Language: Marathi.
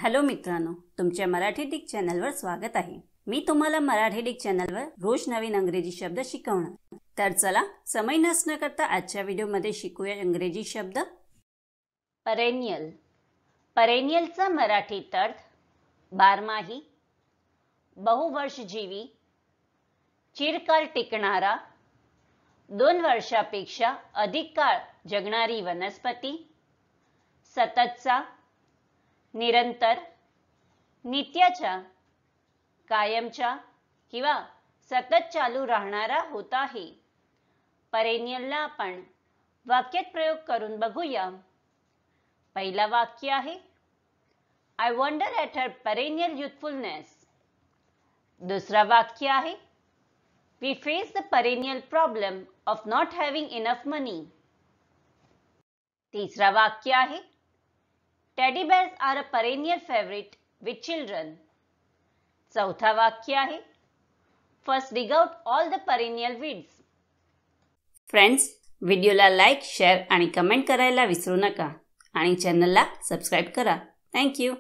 हॅलो मित्रांनो, तुमच्या मराठी डिक चॅनलवर स्वागत आहे। मी तुम्हाला मराठी डिक चॅनलवर रोज नवीन इंग्रजी शब्द शिकवणार। तर चला समय नष्ट न करता आजच्या व्हिडिओमध्ये शिकूया इंग्रजी शब्द। पेरेनियल। पेरेनियलचा मराठीत अर्थ बारमाही, बहुवर्षजीवी, चिरकाल टिकणारा, 2 वर्षापेक्षा अधिक काळ जगणारी वनस्पती, सततचा, निरंतर, नित्याचा, कायमचा किंवा सतत चालू राहणारा होत आहे। पेरेनियलला आपण वाक्यात प्रयोग करून बघूया। पहिला वाक्य आहे, I wonder at her perennial youthfulness। दुसरा वाक्य आहे, We face the perennial problem of not having enough money। तीसरा वाक्य आहे, Teddy bears are a perennial favorite with children। चौथा वाक्य आहे, First dig out all the perennial weeds। Friends, व्हिडिओला लाईक, शेअर आणि कमेंट करायला विसरू नका आणि चॅनलला सबस्क्राइब करा। Thank you.